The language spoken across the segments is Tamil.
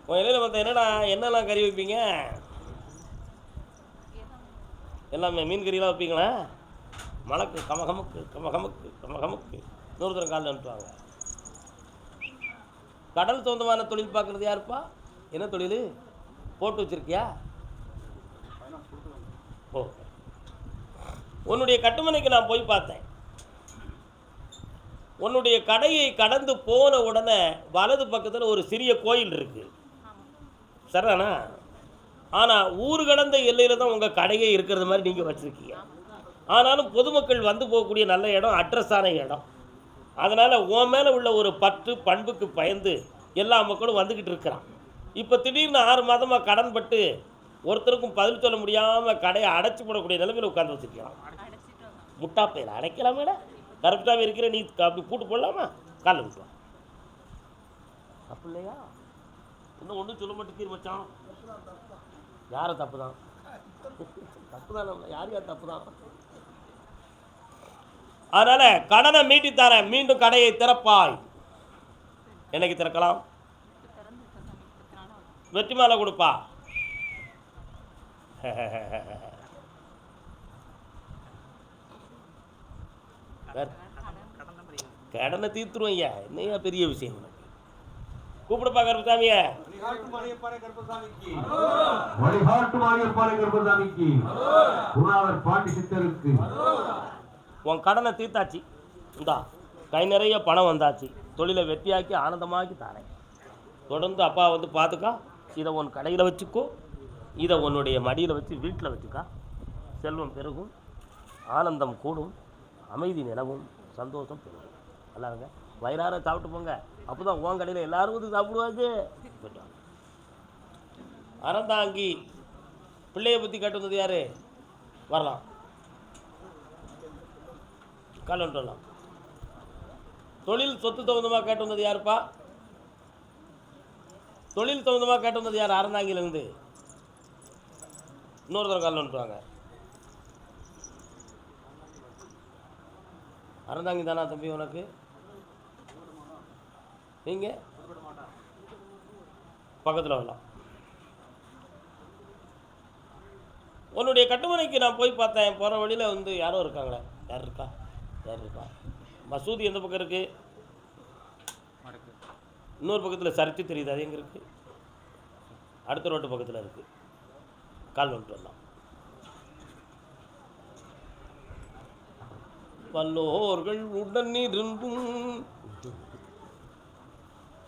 உன் இலையில் மற்ற என்னடா என்னெல்லாம் கறி வைப்பீங்க? எல்லாமே மீன் கறியெல்லாம் வைப்பீங்களா? மலக்கு கமகமுக்கு கமகமுக்கு கமகமுக்கு இன்னொரு தரம் காலில் அனுப்புவாங்க. கடல் சொந்தமான தொழில் பார்க்குறது யாருப்பா? என்ன தொழில் போட்டு வச்சிருக்கியா? ஓ, உன்னுடைய கட்டுமனைக்கு நான் போய் பார்த்தேன். உன்னுடைய கடையை கடந்து போன உடனே வலது பக்கத்தில் ஒரு சிறிய கோயில் இருக்குது, சரிதானா? ஆனால் ஊர் கடந்த எல்லையில் தான் உங்கள் கடையே இருக்கிறது மாதிரி நீங்கள் வச்சுருக்கீங்க. ஆனாலும் பொதுமக்கள் வந்து போகக்கூடிய நல்ல இடம், அட்ரஸான இடம். அதனால் உன் மேலே உள்ள ஒரு பற்று பண்புக்கு பயந்து எல்லா மக்களும் வந்துக்கிட்டு இருக்கிறான். இப்போ திடீர்னு 6 மாதமாக கடன் பட்டு ஒருத்தருக்கும் பதில் சொல்ல முடியாமல் கடையை அடைச்சி போடக்கூடிய நிலைமையில் உட்காந்து வச்சுருக்கலாம். முட்டா பையில் அடைக்கலாமேட, கரெக்டாகவே இருக்கிற நீ அப்படி கூட்டு போடலாமா? காலில் விட்டுவா. தப்பு இல்லையா? இன்னும் ஒன்றும் சொல்ல மாட்டேங்கிறீர் மச்சான். யாரை தப்பு தான்? தப்பு தான், யார் யார் தப்பு தான்? அதனால் கடனை மீட்டித்தரேன், மீண்டும் கடையை திறப்பாய். என்னைக்கு திறக்கலாம்? வெற்றி மேலே கொடுப்பா. கடனை தீர்த்துருவோம் ஐயா, என்னையா பெரிய விஷயம். கூப்பிடுப்பா கருப்பசாமிய. உன் கடனை தீர்த்தாச்சு, இந்தா கை நிறைய பணம் வந்தாச்சு, தொழிலை வெற்றியாக்கி ஆனந்தமாக்கி தாரேன். தொடர்ந்து அப்பா வந்து பார்த்துக்கா. இதை உன் கடையில் வச்சுக்கோ, இதை உன்னுடைய மடியில் வச்சு வீட்டில் வச்சுக்கா. செல்வம் பெருகும், ஆனந்தம் கூடும், அமைதி நிலவும், சந்தோஷம் பெருகும். நல்லாருங்க, வயிறார சாப்பிட்டு போங்க. அப்போ தான் உன் கடையில் எல்லோரும் வந்து சாப்பிடுவாங்க. அறந்தாங்கி பிள்ளையை பற்றி கேட்டு வந்தது யார்? வரலாம், கால் வரலாம். தொழில் சொத்து தகுந்தமாக கேட்டு வந்தது யாருப்பா? தொழில் தகுந்தமாக கேட்டு வந்தது யார்? அறந்தாங்கிலேருந்து இன்னொரு தரம் கால் வந்துட்டுவாங்க. அறந்தாங்கி தானா தம்பி உனக்கு? நீங்கள் பக்கத்தில் வரலாம். உன்னுடைய கட்டுமனைக்கு நான் போய் பார்த்தேன். போகிற வழியில் வந்து யாரோ இருக்காங்களே, யார் இருக்கா? மசூதி எந்த பக்கம் இருக்குது? இன்னொரு பக்கத்தில் சர்ச்சு தெரியுது, அது எங்கே இருக்குது? அடுத்த ரோட்டு பக்கத்தில் இருக்குது. கால் வந்துட்டு வரலாம். வல்லோர்கள் உடன் இருந்தும்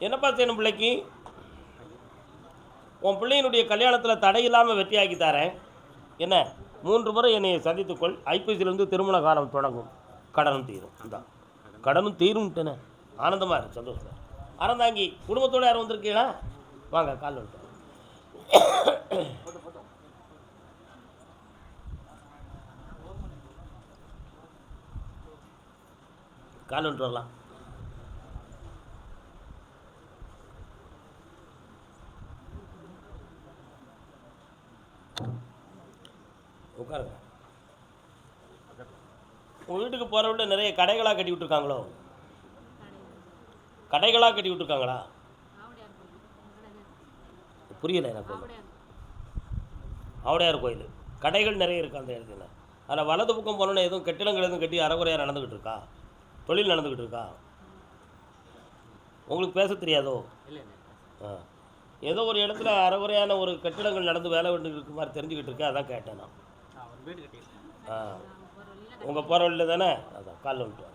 என்னப்பா செய்யணும் பிள்ளைக்கு? உன் பிள்ளையினுடைய கல்யாணத்தில் தடையில்லாமல் வெற்றியாக்கி தரேன். என்ன 3 முறை என்னை சந்தித்துக்கொள். ஐப்பசியிலேருந்து திருமண காலம் தொடங்கும். கடனும் தீரும். இந்த கடனும் தீரும்ட்டேனே, ஆனந்தமாக இருக்கு, சந்தோஷம். அறந்தாங்கி குடும்பத்தோடு யாரும் வந்திருக்கீங்களா? வாங்க, கால் வந்துட்டு கால் வந்துட்டு வரலாம். உட்காருங்க. உங்கள் வீட்டுக்கு போகிற விட நிறைய கடைகளாக கட்டி விட்டுருக்காங்களோ? கடைகளாக கட்டி விட்டுருக்காங்களா? புரியலை எனக்கு. ஆவுடையார் கோயில் கடைகள் நிறைய இருக்குது அந்த இடத்துல. அதில் வலது பக்கம் போனோன்னே எதுவும் கட்டிடங்கள் எதுவும் கட்டி அறகுறையாக நடந்துக்கிட்டு இருக்கா? தொழில் நடந்துக்கிட்டு இருக்கா? உங்களுக்கு பேச தெரியாதோ? ஏதோ ஒரு இடத்துல அறகுறையான ஒரு கட்டிடங்கள் நடந்து வேலை இருக்கு மாதிரி தெரிஞ்சுக்கிட்டு இருக்கேன், அதான் கேட்டேன் நான். உங்கள் போகிற வழியில் தானே? அதான் காலில் வந்துட்டு.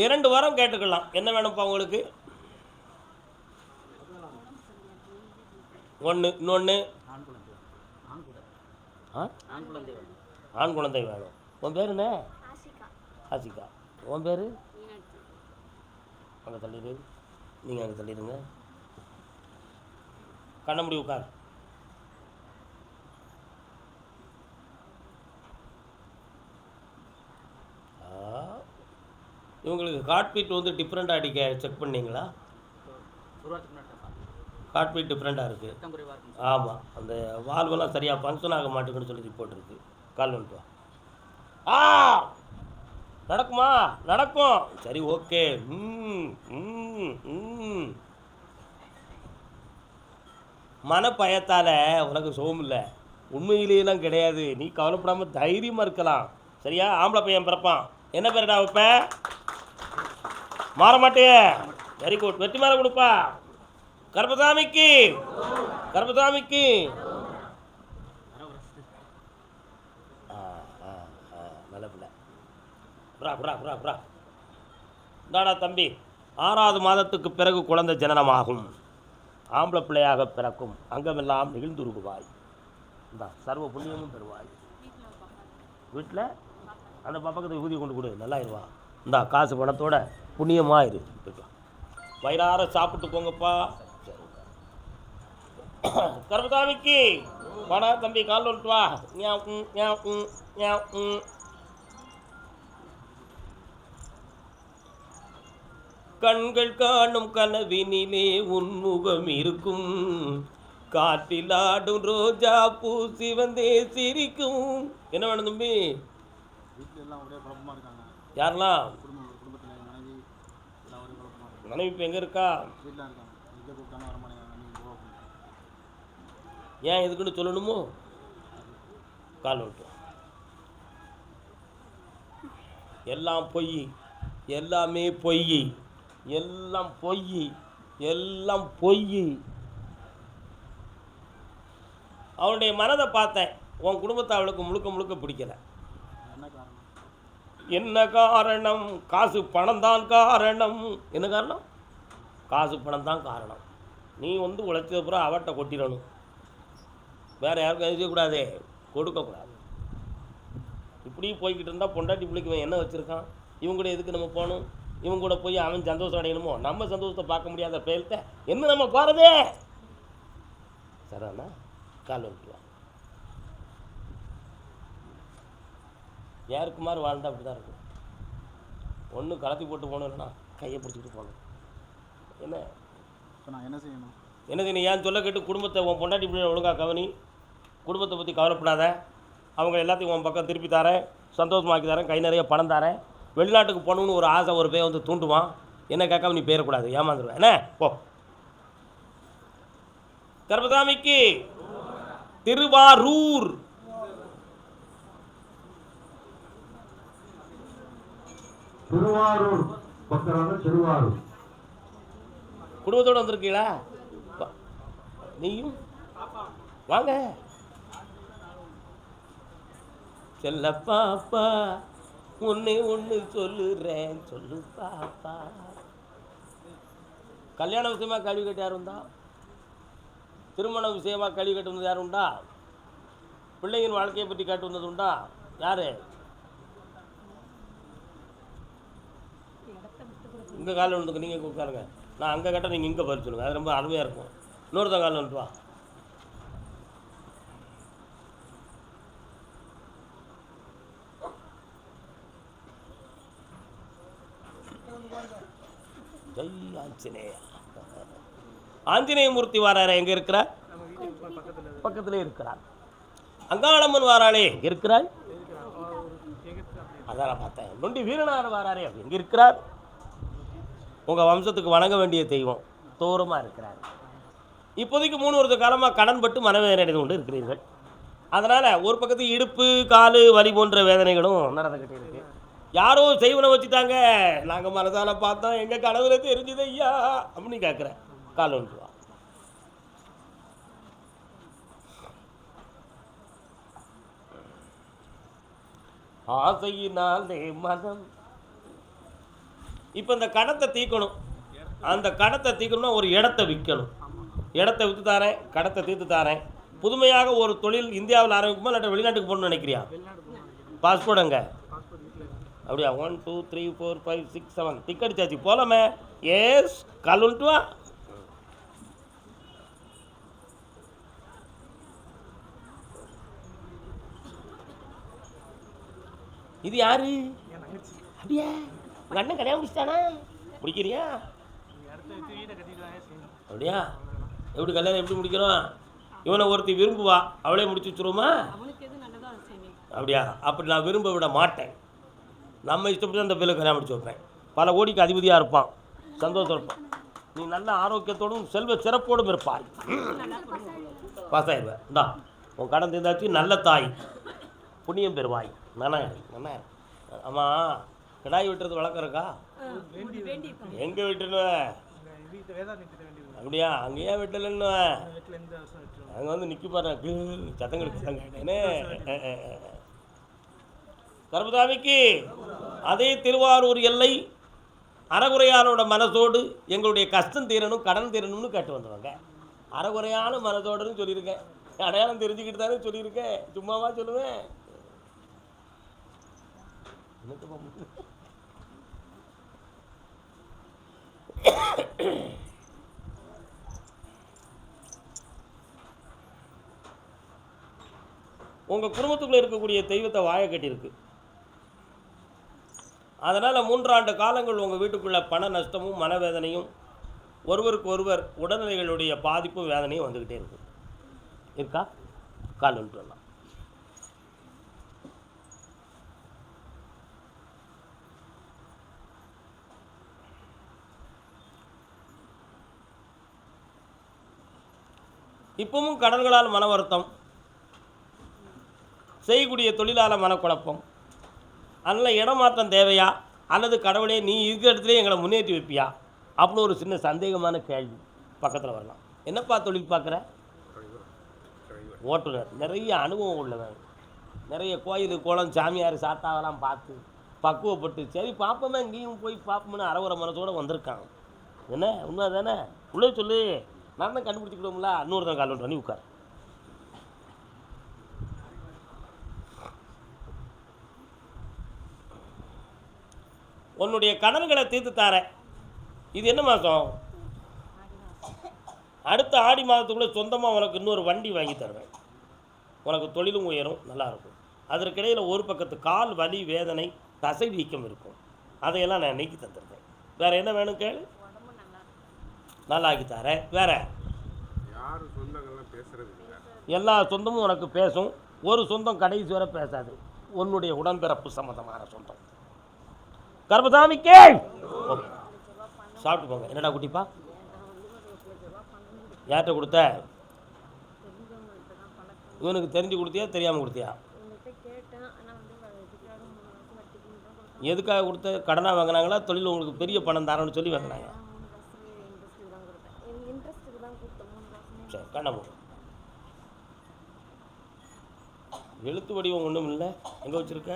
2 வாரம் கேட்டுக்கலாம். என்ன வேணும்ப்பா உங்களுக்கு? இன்னொன்று ஆண் குழந்தை வேணும். உன் பேர் என்ன? ஆசிகா. உன் பேர்? அங்கே தள்ளிடு, நீங்கள் அங்கே தள்ளிடுங்க. கண்ண முடி உட்கார். இவங்களுக்கு ஹார்ட் பீட் வந்து டிஃப்ரெண்ட்டாக அடிக்க செக் பண்ணிங்களா? ஹார்ட் பீட் டிஃப்ரெண்ட்டாக இருக்குது. ஆமாம், அந்த வால்வெல்லாம் சரியாக ஃபங்க்ஷன் ஆக மாட்டேங்குன்னு சொல்லி ரிப்போர்ட் இருக்குது. கால் வந்துட்டு வா. நடக்குமா? நடக்கும். சரி, ஓகே. ம் ம் ம் மனப்பயத்தால் உனக்கு சுகம் இல்லை, உண்மையிலேலாம் கிடையாது. நீ கவலைப்படாமல் தைரியமாக இருக்கலாம். சரியா? ஆம்பளை பையன் பிறப்பான். என்ன பேருடா வைப்ப? மாற மாட்டே. Very good. வெற்றி மேலே கொடுப்பா. கர்பசாமிக்கு, கர்பசாமிக்கு. நல்ல பிள்ளை. புறா புறா புறா புறா. இந்தாடா தம்பி, 6வது மாதத்துக்கு பிறகு குழந்தை ஜனனமாகும். ஆம்பளை பிள்ளையாக பிறக்கும். அங்கமெல்லாம் நிகழ்ந்துருவாய். இந்த சர்வ புண்ணியமும் பெறுவாய். வீட்டில் அந்த பக்கத்துக்கு ஊதி கொண்டு கொடு, நல்லா இருவா. இந்தா காசு பணத்தோட புண்ணியமாக இரு. வயிறார சாப்பிட்டு போங்கப்பா. கர்பசாமிக்கு வாடா தம்பி, கால் வந்துட்டு வா. கண்கள் காணும் கனவினிலே உன்முகம் இருக்கும், காற்றில் ஆடும் ரோஜா பூ சிவந்தே சிரிக்கும். என்ன வேணும் தம்பி? யாரெல்லாம்? மனைவி இப்போ எங்கே இருக்கா? ஏன் எதுக்குன்னு சொல்லணுமோ? கால் விட்டு. எல்லாம் பொய், எல்லாமே பொய், எல்லாம் பொய், எல்லாம் பொய். அவனுடைய மனதை பார்த்தேன். உன் குடும்பத்தை அவளுக்கு முழுக்க முழுக்க பிடிக்கல. என்ன காரணம்? காசு பணம் தான் காரணம். என்ன காரணம்? காசு பணம் தான் காரணம். நீ உழைச்சது பூரா அவட்ட கொட்டிடணும், வேறு யாருக்கும் எழுதக்கூடாதே, கொடுக்கக்கூடாது. இப்படி போய்கிட்டு இருந்தால் பொண்டாட்டி பிள்ளைக்கு என்ன வச்சுருக்கான்? இவங்க கூட எதுக்கு நம்ம போகணும்? இவங்க கூட போய் அவன் சந்தோஷம் அடையணுமோ? நம்ம சந்தோஷத்தை பார்க்க முடியாத பேர்த்த என்ன நம்ம போகிறதே? சரிண்ணா, கால் வந்துட்டுவா. யாருக்கு மாதிரி வாழ்ந்தால் அப்படி தான் இருக்கும். ஒன்று கலத்தி போட்டு போகணும், இல்லைன்னா கையை பிடிச்சிக்கிட்டு போகணும். என்ன நான் என்ன செய்யணும்? என்ன செய்யணும்? ஏன் சொல்ல கேட்டு குடும்பத்தை, உன் பொண்டாட்டி பிள்ளை ஒழுங்காக கவனி. குடும்பத்தை பற்றி கவலைப்படாத. அவங்க எல்லாத்தையும் உன் பக்கம் திருப்பி தரேன், சந்தோஷமாக்கி தரேன், கை நிறைய பணம் தரேன். வெளிநாட்டுக்கு போகணுன்னு ஒரு ஆசை ஒரு பேர் தூண்டுவான். என்ன கேட்காம நீ பேரக்கூடாது, ஏமாந்துருவேன். என்ன போ. கர்பசாமிக்கு திருவாரூர். திருவாரூர் பக்கரான திருவாரூர். குடும்பத்தோடு வந்திருக்கீங்களா? நீயும் வாங்க. செல்ல பாப்பா, ஒன்று சொல்லுறேன், சொல்லு பாப்பா. கல்யாண விஷயமா கல்வி கட்டு யார் உண்டா? திருமண விஷயமா கல்வி கட்டு வந்தது யார் உண்டா? பிள்ளைங்கின் வாழ்க்கையை பற்றி கேட்டு வந்தது உண்டா? யாரு? இங்கே காலில் வந்துருக்கு, நீங்கள் உட்காருங்க. நான் அங்கே கேட்டால் நீங்கள் இங்கே பதில் சொல்லுங்கள், அது ரொம்ப அருமையாக இருக்கும். இன்னொருத்தன் காலில் வந்துட்டு வா. ஜெய் ஆஞ்சநேயா. ஆஞ்சநேயமூர்த்தி வாராரே, எங்கே இருக்கிறார்? பக்கத்திலே இருக்கிறார். அங்காளம்மன் வாராளே, எங்கே இருக்கிறாள்? அதான் நான் பார்த்தேன். நொண்டி வீரனார் வாராரே, எங்கே இருக்கிறார்? உங்கள் வம்சத்துக்கு வணங்க வேண்டிய தெய்வம் தூரமாக இருக்கிறார். இப்போதைக்கு 3 வருஷ காலமாக கடன் பட்டு மனவேதனை அடைந்து கொண்டு இருக்கிறீர்கள். அதனால் ஒரு பக்கத்து இடுப்பு காலு வலி போன்ற வேதனைகளும் நடந்துக்கிட்டே இருக்கு. யாரோ செய்வனை வச்சுட்டாங்க, நாங்கள் மனதால் பார்த்தோம், எங்கள் கடவுளை தெரிஞ்சுது ஐயா அப்படின்னு கேட்குறேன். கால் வந்துட்டு வா. ஆசையினாலே மனம். இப்போ இந்த கடத்தை தீர்க்கணும். அந்த கடத்தை தீர்க்கணும்னா ஒரு இடத்த விற்கணும். இடத்த விற்று தாரேன், கடத்தை தீர்த்து தாரேன். புதுமையாக ஒரு தொழில் இந்தியாவில் ஆரம்பிக்குமா இல்லாட்ட வெளிநாட்டுக்கு போகணும்னு நினைக்கிறியா? பாஸ்போர்ட் அங்கே அப்படியா? 1 2 3 4 5 6 7 டிக்கெட் சார்ஜ் போகலாமே. எஸ், கால் வந்துட்டு வா. இது யாரு? அப்படியா? உங்கள் அண்ணன் கல்யாணம் முடிச்சிட்டானா? முடிக்கிறியா? அப்படியா? எப்படி கல்யாணம் எப்படி முடிக்கிறோம்? இவனை ஒருத்தி விரும்புவா, அவளே முடிச்சு வச்சுருவோமா? அப்படியா? அப்படி நான் விரும்ப விட மாட்டேன். நம்ம இஷ்டப்பட்டு அந்த பிள்ளை கல்யாணம் முடிச்சு வைப்பேன். பல கோடிக்கு அதிபதியாக இருப்பான், சந்தோஷம் இருப்பான். நீ நல்ல ஆரோக்கியத்தோடும் செல்வ சிறப்போடும் இருப்பாய். பாசாயிருவேன். இந்தா உன் கடன் தீர்ந்தாச்சு, நல்ல தாய், புண்ணியம் பெறுவாய். நானே நானே ஆமாம், கிடாய் விட்டுறது வழக்கம் இருக்கா? எங்கே விட்டுருவேன்? அப்படியா? அங்கேயே விட்டலன்னு அங்கே வந்து நிற்க பாரு, சத்தம் கிடைச்சாங்கன்னு. கர்மசாமிக்கு அதே திருவாரூர் எல்லை அறகுறையானோட மனசோடு எங்களுடைய கஷ்டம் தீரணும், கடன் தீரணும்னு கேட்டு வந்துடுவாங்க. அறகுறையான மனசோடுன்னு சொல்லியிருக்கேன், அடையாளம் தெரிஞ்சுக்கிட்டு தானே சொல்லியிருக்கேன், சும்மாவா சொல்லுவேன்? உங்கள் குடும்பத்துக்குள்ளே இருக்கக்கூடிய தெய்வத்தை வாயை கட்டியிருக்கு. அதனால் 3 ஆண்டு காலங்கள் உங்கள் வீட்டுக்குள்ளே பண நஷ்டமும் மனவேதனையும் ஒருவருக்கு ஒருவர் உடல்நிலைகளுடைய பாதிப்பும் வேதனையும் வந்துக்கிட்டே இருக்கும். இருக்கா? கால் வந்துட்டு வரலாம். இப்பவும் கடன்களால் மன வருத்தம், செய்யக்கூடிய தொழிலால் மனக்குழப்பம், அதனால் இடமாற்றம் தேவையா, அல்லது கடவுளே நீ இருக்கிற இடத்துலேயே எங்களை முன்னேற்றி வைப்பியா அப்படின்னு ஒரு சின்ன சந்தேகமான கேள்வி பக்கத்தில் வரலாம். என்னப்பா தொழில் பார்க்குற? ஓட்டுநர். நிறைய அனுபவம் உள்ளவன், நிறைய கோயில் குளம் சாமியார் சாத்தாவெல்லாம் பார்த்து பக்குவப்பட்டு சரி பார்ப்போமே இங்கேயும் போய் பார்ப்போம்னு அறவரை மனசோடு வந்திருக்காங்க. என்ன உண்மை தானே? உள்ளே சொல்லு, நான் தான் கண்டுபிடிச்சிக்கிட்டோம்ல. இன்னொருத்தன் கால் பண்ணுறேன், நீ உட்கார். உன்னுடைய கடன்களை தீர்த்து தாரேன். இது என்ன மாதம்? அடுத்த ஆடி மாதத்துக்குள்ளே சொந்தமாக உனக்கு இன்னொரு வண்டி வாங்கி தருவேன். உனக்கு தொழிலும் உயரும், நல்லாயிருக்கும். அதற்கிடையில் ஒரு பக்கத்து கால் வலி வேதனை தசை வீக்கம் இருக்கும், அதையெல்லாம் நான் நீக்கி தந்துருக்கேன். வேறு என்ன வேணும் கேளு, நல்லாக்கி தரேன். வேற எல்லா சொந்தமும் உனக்கு பேசும், ஒரு சொந்தம் கடைசி வரை பேசாது, உன்னுடைய உடன்பிறப்பு சம்மந்தமான சொந்தம். கர்மசாமிக்கு சாப்பிட்டு போங்க. என்னடா குட்டிப்பா? யார்கிட்ட கொடுத்த? இவனுக்கு தெரிஞ்சு கொடுத்தியா தெரியாமல் கொடுத்தியா? எதுக்காக கொடுத்த? கடனாக வாங்கினாங்களா, தொழில் உங்களுக்கு பெரிய பணம் தரேன்னு சொல்லி வாங்கினாங்க? சரி, கண்ண மூடு. எழுத்து வடிவம் ஒன்றும் இல்லை, எங்கே வச்சுருக்க?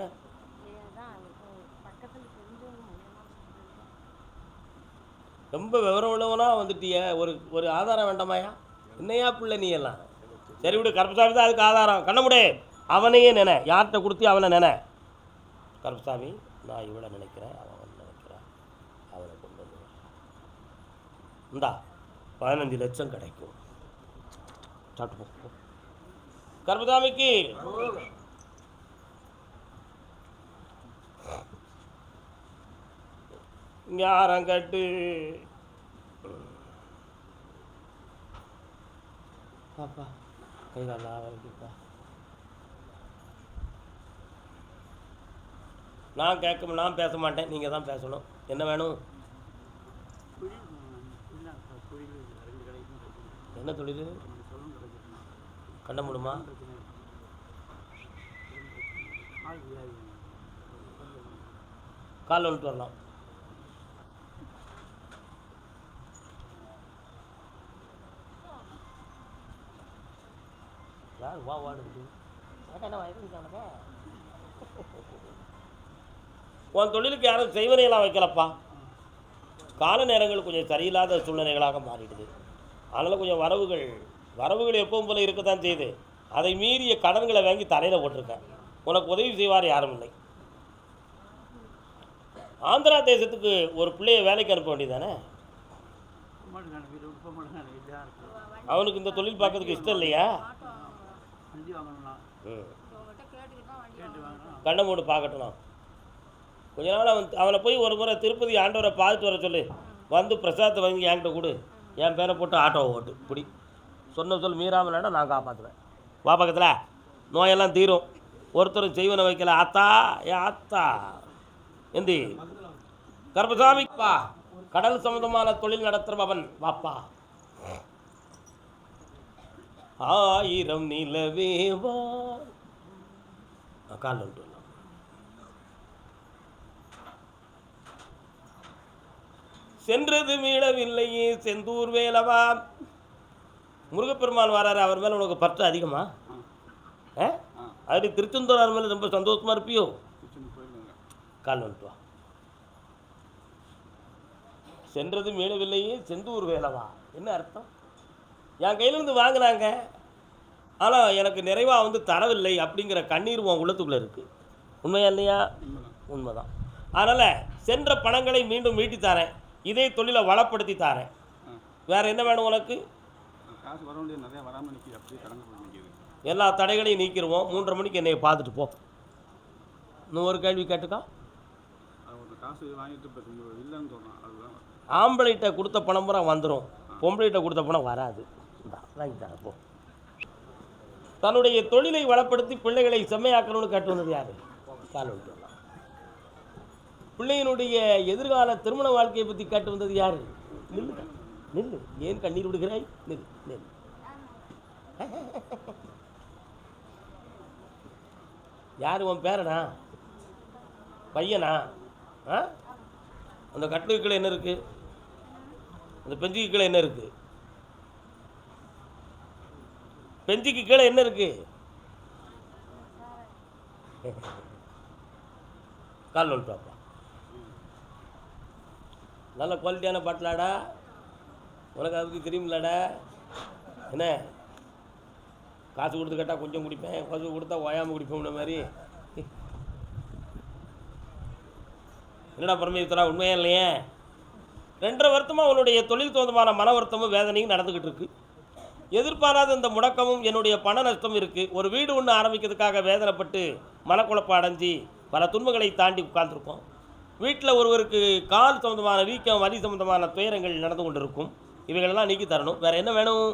ரொம்ப விவரம் உள்ளவனாக வந்துட்டிய, ஒரு ஆதாரம் வேண்டாமாயா? என்னையா பிள்ளை நீ எல்லாம்? சரி விடு, கருப்பசாமி தான் அதுக்கு ஆதாரம். கண்ணமுடே, அவனையே நினை, யார்கிட்ட கொடுத்தி அவனை நினை. கருப்பசாமி, நான் இவளை நினைக்கிறேன், அவன் நினைக்கிறேன், அவனை கொண்டு வந்து இந்தா 15 லட்சம் கிடைக்கும். சாப்பிட்டு போ. கருப்பசாமிக்கு ஞாரங்கட்டு பாப்பா கை காலா வரைக்குப்பா. நான் பேச மாட்டேன், நீங்கள் தான் பேசணும். என்ன வேணும்? என்ன தொழில்? கண்ட முடியுமா? கால் வந்துட்டு வரலாம். யார் வா வாடுது? உன் தொழிலுக்கு யாரும் செய்வனையெல்லாம் வைக்கலப்பா. கால நேரங்கள் கொஞ்சம் சரியில்லாத சூழ்நிலைகளாக மாறிடுது. அதனால் கொஞ்சம் வரவுகள் எப்பவும் போல இருக்க தான் செய்யுது. அதை மீறிய கடன்களை வாங்கி தலையில் போட்டிருக்கேன். உனக்கு உதவி செய்வார் யாரும் இல்லை. ஆந்திரா தேசத்துக்கு ஒரு பிள்ளையை வேலைக்கு அனுப்ப வேண்டியதானே? அவனுக்கு இந்த தொழில் பார்க்கறதுக்கு இஷ்டம் இல்லையா? கண்ணை மூடு பார்க்கட்டும். கொஞ்ச நாள் அவனை போய் ஒரு முறை திருப்பதி ஆண்டவரை பார்த்துட்டு வர சொல்லு. வந்து பிரசாதத்தை வாங்கி என்கிட்ட கொடு, என் பேரை போட்டு ஆட்டோவை ஓட்டு. இப்படி சொல் மீறாமலன்னா நான் காப்பாற்றுவேன். வா பக்கத்தில், நோயெல்லாம் தீரும். ஒருத்தரும் செய்வனை வைக்கல. ஆத்தா ஏ ஆத்தா, எந்தி கர்பசாமிப்பா கடல் சம்பந்தமான தொழில் நடத்துறவன் வாப்பா. ஆயிரம் நிலவேவா கால் வந்துட்டு சென்றது மீளவில்லையே செந்தூர் வேலவா. முருகப்பெருமான் வராரு, அவர் மேலே உனக்கு பற்று அதிகமா? அது திருச்செந்தூரார் மேலே ரொம்ப சந்தோஷமா இருப்பியோ? கால் வந்துட்டு வா. சென்றது மீளவில்லையே செந்தூர் வேலவா என்ன அர்த்தம்? என் கையிலேருந்து வாங்கினாங்க, ஆனால் எனக்கு நிறைவாக வந்து தரவில்லை அப்படிங்கிற கண்ணீர் உன் உள்ளத்துக்குள்ளே இருக்குது. உண்மையா இல்லையா? உண்மைதான். அதனால் சென்ற பணங்களை மீண்டும் மீட்டி தரேன், இதே தொழிலை வளப்படுத்தி தரேன். வேறு என்ன வேணும் உனக்கு? எல்லா தடைகளையும் நீக்கிடுவோம். 3:30 மணிக்கு என்னை பார்த்துட்டு போ. இன்னும் ஒரு கேள்வி கேட்டுக்கா. ஆம்பளைகிட்ட கொடுத்த பணம் பூரா வந்துடும், பொம்பளைகிட்ட கொடுத்த பணம் வராது. வாங்கி தர போ. தன்னுடைய தொழிலை வளப்படுத்தி பிள்ளைகளை செம்மையாக்கணும்னு கேட்டு வந்தது யாரு? கால் விட்டு. பிள்ளையினுடைய எதிர்கால திருமண வாழ்க்கையை பற்றி கேட்டு வந்தது யாரு? நில்லு நில்லு, ஏன் கண்ணீர் விடுகிறாய்? நில்லு நில்லு. யார் உன் பேரனா பையனா? அந்த கட்டுக்கு கீழே என்ன இருக்கு? அந்த பெஞ்சுக்கு கீழே என்ன இருக்கு? பெஞ்சுக்கு கீழே என்ன இருக்கு? கால் வந்துட்டு. நல்ல குவாலிட்டியான பாட்டிலாடா, உனக்கு அதை பற்றி தெரியுமில்லடா. என்ன காசு கொடுத்து கேட்டால் கொஞ்சம் குடிப்பேன், காசு கொடுத்தா ஓயாமல் குடிப்போம்ன மாதிரி. என்னடா பரமேஸ்வரா, உண்மையா இல்லையே? 2.5 வருத்தமாக உன்னுடைய தொழில் தோந்தமான மன வருத்தமும் வேதனையும் நடந்துக்கிட்டு இருக்கு. எதிர்பாராத இந்த முடக்கமும் என்னுடைய பண நஷ்டம் இருக்குது. ஒரு வீடு ஒன்று ஆரம்பிக்கிறதுக்காக வேதனைப்பட்டு மனக்குழப்பம் அடைஞ்சி பல துன்பங்களை தாண்டி உட்கார்ந்துருக்கோம். வீட்டில் ஒருவருக்கு கால் சம்பந்தமான வீக்கம், வலி சம்பந்தமான துயரங்கள் நடந்து கொண்டு இருக்கும். இவைகளெல்லாம் நீக்கி தரணும். வேறு என்ன வேணும்?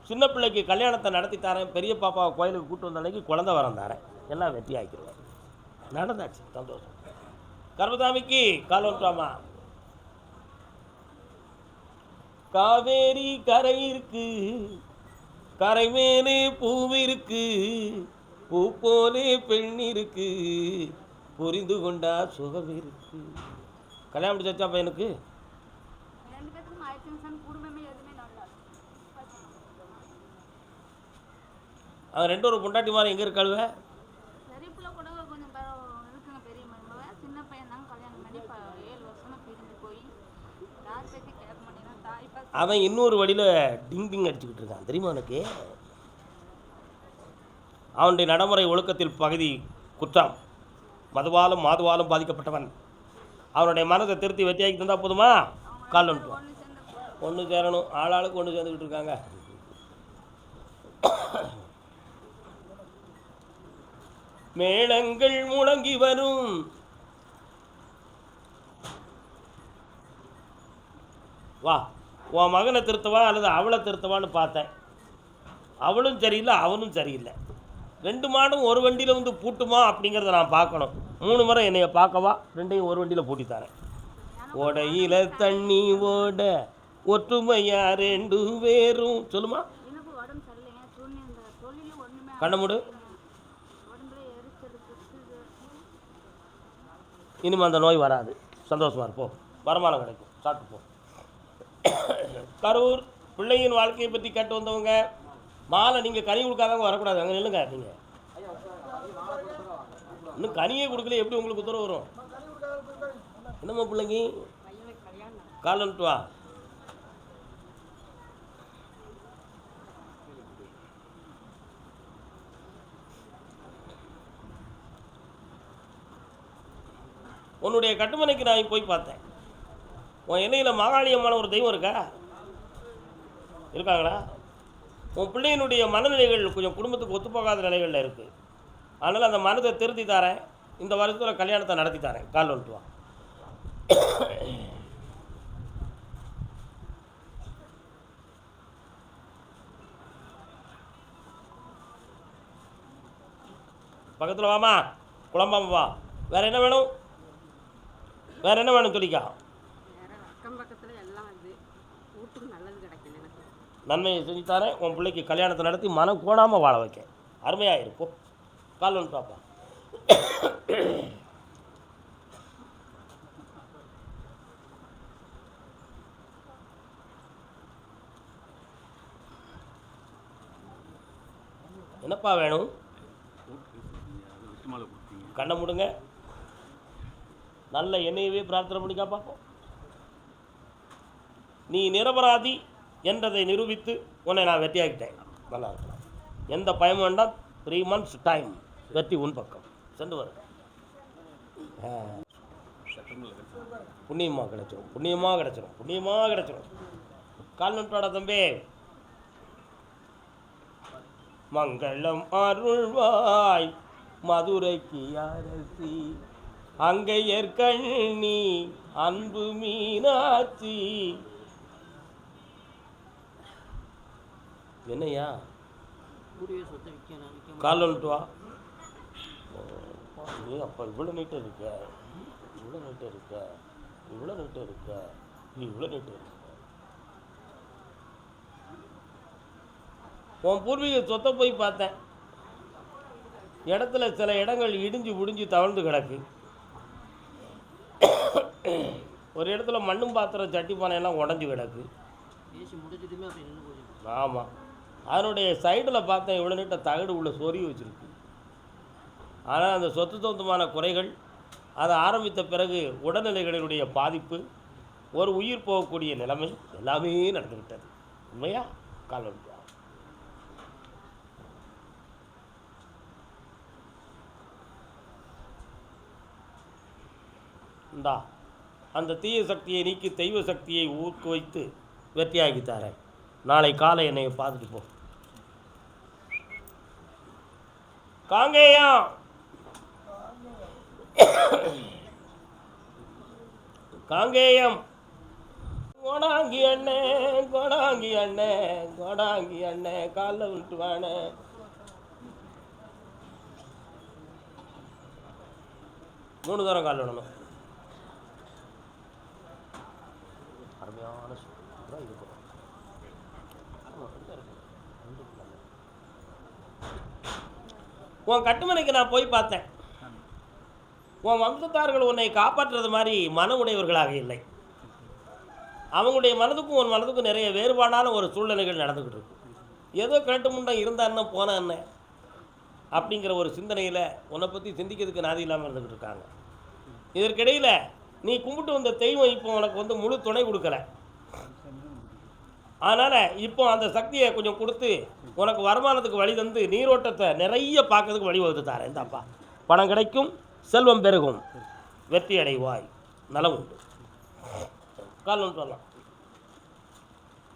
சின்ன பிள்ளைக்கு கல்யாணத்தை நடத்தி தரேன், பெரிய பாப்பாவை கோயிலுக்கு கூப்பிட்டு வந்த அன்னைக்கு குழந்தை வரம் தரேன், எல்லாம் வெற்றி ஆக்கிடுவேன். நடந்தாச்சு, சந்தோஷம். கர்மசாமிக்கு கால் வந்துட்டாமா. காவேரி கரை இருக்கு, கரை மேலே பூவிருக்கு, பூ போலே பெண் இருக்கு, புரிந்து கொண்டா சுகம் இருக்கு. கல்யாணம் முடிச்சாச்சா பையனுக்கு? அவன் 2 ஒரு பொண்டாட்டி மாதிரி எங்கே இருக்காளுவ? அவன் இன்னொரு வழியில் டிங் டிங் அடிச்சுக்கிட்டு இருக்கான், தெரியுமா உனக்கு? அவனுடைய நடைமுறை ஒழுக்கத்தில் பகுதி குற்றம். மதுவாலும் மாதுவாலும் பாதிக்கப்பட்டவன். அவனுடைய மனதை திருத்தி வெற்றியாக்கி தந்தால் போதுமா? கால் வந்துட்டு ஒன்று சேரணும். ஆளாளுக்கு ஒன்று சேர்ந்துக்கிட்டு இருக்காங்க. மேளங்கள் முழங்கி வரும், வா உன் மகனை திருத்தவா அல்லது அவளை திருத்தவான்னு பார்த்தேன். அவளும் சரியில்லை, அவனும் சரியில்லை. 2 மாடும் ஒரு வண்டியில் வந்து பூட்டுமா அப்படிங்கிறத நான் பார்க்கணும். 3 முறை என்னைய பார்க்கவா, 2ஐயும் ஒரு வண்டியில் பூட்டித்தாரேன். ஓடையில் தண்ணி ஓட ஒற்றுமையா 2 பேரும். சொல்லுமா, கண்ண மூடு. இனிமேல் அந்த நோய் வராது, சந்தோஷமாக இருப்போம், வருமானம் கிடைக்கும், சாப்பிட்டு போ. கரூர் பிள்ளையின் வாழ்க்கையை பற்றி கேட்டு வந்தவங்க, மாலை நீங்கள் கனி கொடுக்காதவங்க வரக்கூடாது, அங்கே நில்லுங்க. நீங்கள் இன்னும் கனியே கொடுக்கல, எப்படி உங்களுக்கு உத்தரவு வரும்? என்னம்மா பிள்ளைங்க, கால் வந்துட்டு வா. உன்னுடைய கட்டுமனைக்கு நான் போய் பார்த்தேன். உன் எண்ணெயில் மாகாளியமான ஒரு தெய்வம் இருக்கா? இருக்காங்களா? உன் பிள்ளையினுடைய மனநிலைகள் கொஞ்சம் குடும்பத்துக்கு ஒத்துப்போகாத நிலைகளில் இருக்குது. அதனால் அந்த மனதை திருத்தி தரேன், இந்த வருஷத்தில் கல்யாணத்தை நடத்தி தரேன். கால் வந்துட்டு வா. பக்கத்தில் வாமா, குழம்பாம வா. வேறு என்ன வேணும்? வேறு என்ன வேணும் சொல்லிக்கா. அக்கம் பக்கத்தில் எல்லாம் வந்து வீட்டுக்கு நல்லது கிடைக்கும். எனக்கு நன்மையை செஞ்சுத்தாரேன். உன் பிள்ளைக்கு கல்யாணத்தை நடத்தி மனம் கோணாமல் வாழ வைக்க. அருமையாக இருப்போம். கால் வந்து பாப்பா. என்னப்பா வேணும்? கண்ணை முடுங்க. நல்ல எண்ணெயவே பிரார்த்தனை பண்ணிக்கா பார்ப்போம். நீ நிரபராதி என்றதை நிரூபித்து உன்னை நான் வெற்றியாக்கிட்டேன். நல்லா இருக்கலாம். எந்த பயமும் வேண்டாம். 3 months டைம். வெற்றி உன் பக்கம். சென்று வர புண்ணியமாக கிடைச்சிடும். புண்ணியமாக கிடைச்சிடும். புண்ணியமாக கிடைச்சிடும். கால் நோட்டோட தம்பி. மங்களம் அருள்வாய் மதுரைக்கு அரசி, அங்கையர் கண்ணி அன்பு மீனாட்சி. என்னையா கால் வந்துட்டு வா. நீ அப்போ இவ்வளோ நீட்டாக இருக்க, இவ்வளோ நீட்டாக இருக்க, இவ்வளோ நீட்டாக இருக்க, நீ இவ்வளோ நீட்டாக இருக்க. உன் பூர்வீக சொத்தை போய் பார்த்தேன். இடத்துல சில இடங்கள் இடிஞ்சு முடிஞ்சு தவழ்ந்து கிடக்கு. ஒரு இடத்துல மண்ணும் பாத்திரம் சட்டி பானையெல்லாம் உடஞ்சி கிடக்கு. ஆமாம், அதனுடைய சைடில் பார்த்தேன் இவ்வளோ நீட்ட தகடு உள்ள சொருகி வச்சுருக்கு. ஆனால் அந்த சொத்து சொந்தமான குறைகள், அதை ஆரம்பித்த பிறகு உடல்நிலைகளினுடைய பாதிப்பு, ஒரு உயிர் போகக்கூடிய நிலைமை எல்லாமே நடந்துவிட்டது. உண்மையா? கால் வந்துட்டு இந்தா, அந்த தீய சக்தியை நீக்கி தெய்வ சக்தியை ஊக்குவித்து வெற்றியாகித்தாரேன். நாளை காலை என்னை பார்த்துட்டு போ. காங்கேயா காங்கேயம் கோடாங்கி அண்ணே, கோடாங்கி அண்ணே, கோடாங்கி அண்ணே, காலில் விட்டு வானே. மூணு தரம் கால் விடணும். அருமையான இது உன் கட்டுமனைக்கு நான் போய் பார்த்தேன். உன் வம்சத்தார்கள் உன்னை காப்பாற்றுறது மாதிரி மன உடையவர்களாக இல்லை. அவங்களுடைய மனதுக்கும் உன் மனதுக்கும் நிறைய வேறுபாடான ஒரு சூழ்நிலைகள் நடந்துக்கிட்டு இருக்கு. ஏதோ கிழட்டு முண்டை இருந்தா என்ன போன என்ன அப்படிங்கிற ஒரு சிந்தனையில் உன்னை பற்றி சிந்திக்கிறதுக்கு நாதி இல்லாமல் இருந்துக்கிட்டு இருக்காங்க. இதற்கிடையில் நீ கும்பிட்டு வந்த தெய்வம் இப்போ உனக்கு வந்து முழு துணை கொடுக்கல. அதனால் இப்போ அந்த சக்தியை கொஞ்சம் கொடுத்து உனக்கு வருமானத்துக்கு வழி தந்து நீரோட்டத்தை நிறைய பார்க்கறதுக்கு வழி வகுத்து தாரேன். இந்தாப்பா, பணம் கிடைக்கும், செல்வம் பெருகும், வெற்றி அடைவாய், நலம் உண்டு. கால் ஒன்று வரலாம்.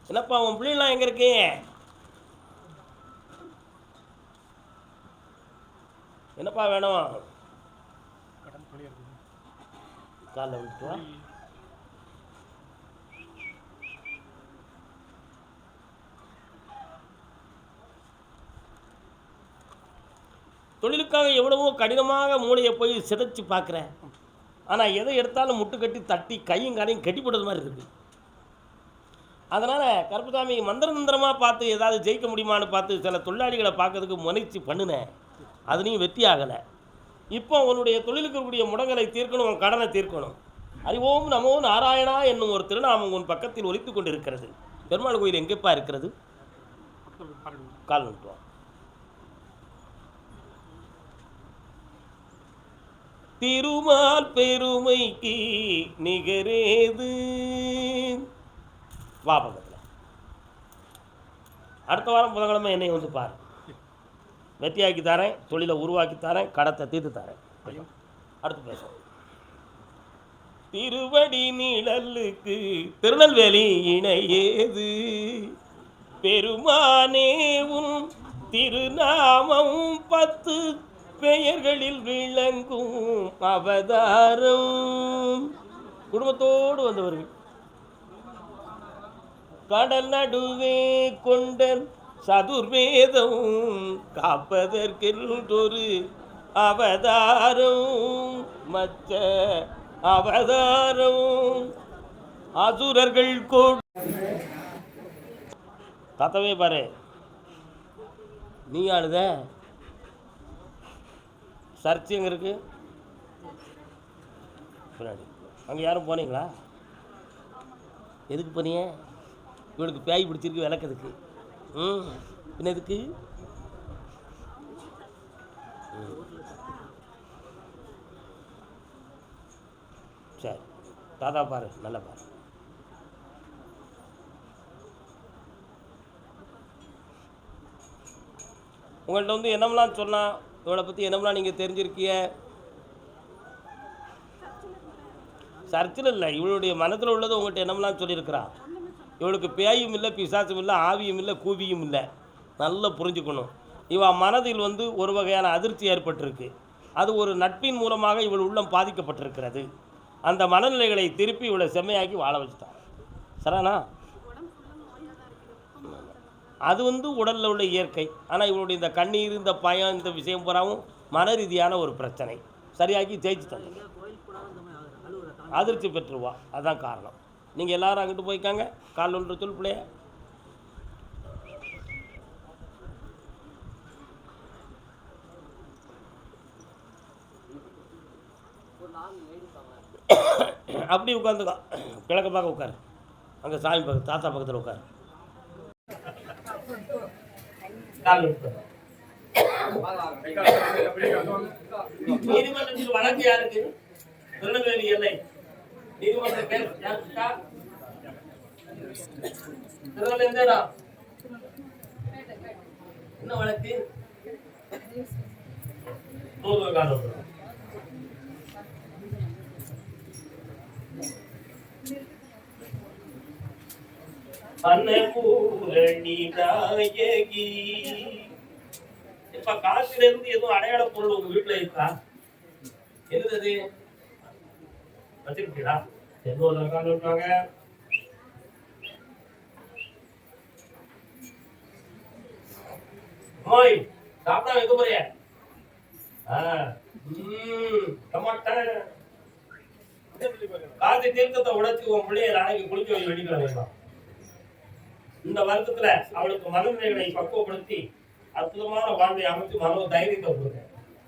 என்னப்பா உன் பிள்ளைலாம் எங்கே இருக்கீங்க? என்னப்பா வேணும்? காலில் வந்துட்டு தொழிலுக்காக எவ்வளவோ கடினமாக மூளையை போய் சிதைச்சி பார்க்குறேன். ஆனால் எதை எடுத்தாலும் முட்டு கட்டி தட்டி கையும் காலையும் கட்டி போடுறது மாதிரி இருக்குது. அதனால் கருப்புசாமி மந்திரமாக பார்த்து ஏதாவது ஜெயிக்க முடியுமான்னு பார்த்து சில தொழிலாளிகளை பார்க்கறதுக்கு முயற்சி பண்ணினேன். அதுலேயும் வெற்றி ஆகலை. இப்போ உன்னுடைய தொழிலுக்கு இருக்கக்கூடிய முடங்கலை தீர்க்கணும், உன் கடனை தீர்க்கணும். அறிவோம் நமோ நாராயணா என்னும் ஒரு திருநாமம் உன் பக்கத்தில் ஒலித்து கொண்டு இருக்கிறது. பெருமாள் கோயில் எங்கேப்பா இருக்கிறது? கால் நிட்டுவோம். திருமால் பெருமைக்கு நிகரேது. வா பக்கத்தில். அடுத்த வாரம் புதன்கிழமை என்னை வந்து பாரு. வெற்றியாக்கி தரேன், தொழிலை உருவாக்கி தரேன், கடத்தை தீர்த்து தரேன். அடுத்து பேசுவோம். திருவடி நிழலுக்கு திருநெல்வேலி இணையேது. பெருமானே உன் திருநாமம் 10 பெயர்களில் விளங்கும் அவதாரம். குடும்பத்தோடு வந்தவர்கள் கடல் நடுவே கொண்ட சதுர்வேதம் காப்பதற்கென்றொரு அவதாரம் மச்ச அவதாரம் அசுரர்கள் கூட தாத்தாவே பாரு நீ ஆளுத சர்ச்சு எங்கே இருக்கு பின்னாடி அங்கே யாரும் போனீங்களா எதுக்கு போனீங்க இவனுக்கு பேய் பிடிச்சிருக்கு விளக்குறதுக்கு பின்ன எதுக்கு சரி தாத்தா பாரு நல்லா பாரு உங்கள்கிட்ட வந்து என்னமெல்லாம் சொன்னால் இவளை பற்றி என்னமெல்லாம் நீங்கள் தெரிஞ்சிருக்கிய சர்ச்சில் இல்லை இவளுடைய மனத்தில் உள்ளது உங்கள்கிட்ட என்னமெல்லாம் சொல்லியிருக்கிறா இவளுக்கு பேயும் இல்லை பிசாசும் இல்லை ஆவியும் இல்லை கூவியும் இல்லை நல்லா புரிஞ்சுக்கணும் இவள் மனதில் வந்து ஒரு வகையான அதிர்ச்சி ஏற்பட்டிருக்கு அது ஒரு நட்பின் மூலமாக இவள் உள்ளம் பாதிக்கப்பட்டிருக்கிறது அந்த மனநிலைகளை திருப்பி இவளை செம்மையாக்கி வாழ வச்சுட்டான் சரிண்ணா அது வந்து உடலில் உள்ள இயற்கை ஆனால் இவளுடைய இந்த கண்ணீர் இந்த பயம் இந்த விஷயம் பூராவும் மன ரீதியான ஒரு பிரச்சனை சரியாக்கி ஜெயிச்சுட்டாங்க அதிர்ச்சி பெற்றுவா அதுதான் காரணம் நீங்கள் எல்லாரும் அங்கிட்டு போய்க்காங்க கால் ஒன்று சொல் பிள்ளைய அப்படி உட்காந்துக்கோ கிழக்க பார்க்க உட்காரு அங்கே சாமி பக்கத்து தாத்தா பக்கத்தில் உட்காரு நீதிமன்றத்தில் வழக்கு யாருக்கு திருநெல்வேலி எல்லை நீதிமன்ற பேர் யாருக்கா திருநெல்வேலி எந்த இடம் என்ன வழக்கு 100 காலம் அன்னபூரணி நாயகி. இப்ப காசுல இருந்து எதுவும் அடையாள பொருள் உங்க வீட்டுல இருக்கா? என்னது வச்சிருக்கீங்களா? எவ்வளவு காலம் இருக்காங்க? ஓய் சாப்பிட்டா வைக்க போறிய? காசி தீர்த்தத்தை உடைச்சு உன் பிள்ளைய நாளைக்கு குளிக்க வை வெடிக்கலாம். இந்த வருத்தத்துல அவளுக்கு மனநிலைகளை பக்குவப்படுத்தி அற்புதமான வாழ்வை அமைச்சு மனோ தைரியத்தை கொடுங்க.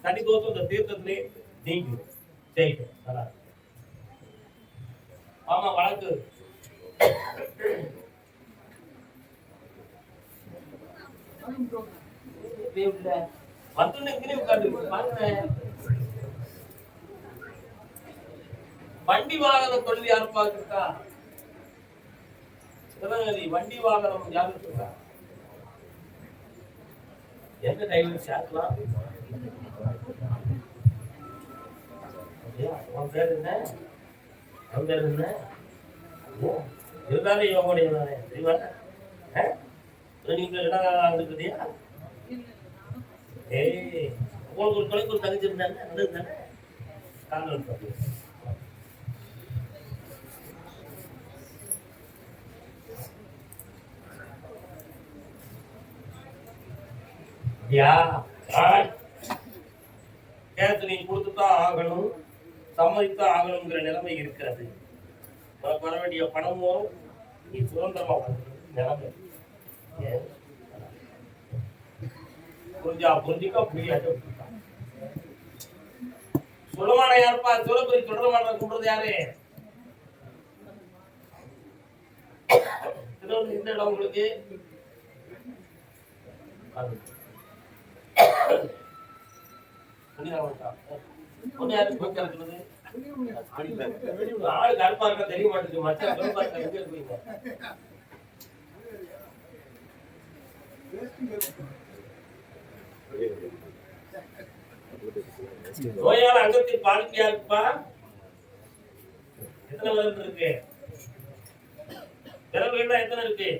சனி தோஷம் இந்த தீர்த்தத்திலே நீங்கும் ஜெயிக்கும். நல்லா ஆமா வழக்கு வண்டி வாகன தொழில் யாருப்பா இருக்கா? திருநெல்வேலி வண்டி வாகனம் யாரு இருக்கா? எந்த டைலர் சேர்க்கலாம்? அவன் பேர் என்ன? அவன் பேர் என்ன? இருந்தாலும் இவங்களுடைய தெரியுமா? நீங்க இடம் இருக்குதியா? ஏய் உங்களுக்கு ஒரு தொலைக்கு ஒரு தகுதி இருந்தாங்க நல்லது தானே? காரணம் நீ கொடுத்துதான் ஆகணும், சம்மதித்தான் ஆகணுங்கிற நிலைமை இருக்கிறது. வர வேண்டிய பணமோ நீ சுதந்திரமா நிலைமை புரிஞ்சுக்கா புரியாது. சுலமான யாருப்பா? சுலபுரி தொடரமான கூப்பிடுறது யாரு? இந்த இடம் உங்களுக்கு ஆளு கருப்பா இருக்க தெரிய மாட்டேங்குது. மச்சா கருப்பா இருக்க எங்க இருக்கீங்க? நோயால அங்கத்தில் பாதிப்பு யாருக்குப்பா? எத்தனை விரல் இருக்கு? விரல்கள் எத்தனை இருக்கு?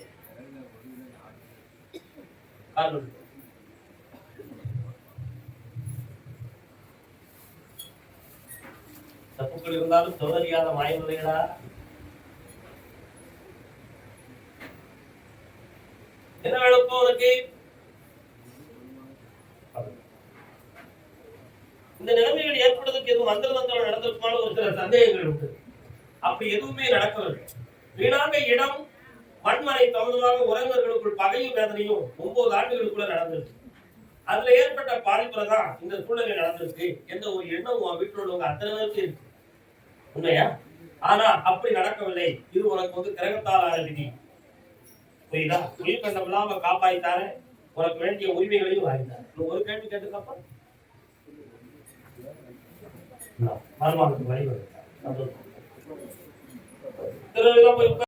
தப்புக்கள் இருந்தாலும் தோதறியாத மாயமுறைகளா? என்ன வேணும் உனக்கு? இந்த நிலைமைகள் ஏற்படுவதற்கு எதுவும் மந்திர மந்திரம் நடந்திருக்குமான ஒரு சில சந்தேகங்கள் உண்டு. அப்படி எதுவுமே நடக்கவில்லை. வீணாக இடம் மண்மனை சம்பந்தமாக உறவினர்களுக்குள் பகையும் வேதனையும் 9 ஆண்டுகளுக்குள்ள நடந்திருக்கு. அதுல ஏற்பட்ட பாதிப்புல தான் இந்த சூழ்நிலை நடந்திருக்கு என்ற ஒரு எண்ணம் உன் வீட்டில் உள்ளவங்க அத்தனை பேருக்கு இருக்கு. உண்மையா? ஆனா அப்படி நடக்கவில்லை. இது உனக்கு வந்து கிரகத்தால் ஆன விதி. புரியுதா? உயிர் கண்டம் இல்லாம காப்பாய்த்தாரு, உனக்கு வேண்டிய உரிமைகளையும் வாங்கிட்டாரு. ஒரு கேள்வி கேட்டுக்கப்ப வருமானத்துக்கு வழி வருது. திருவிழா போய்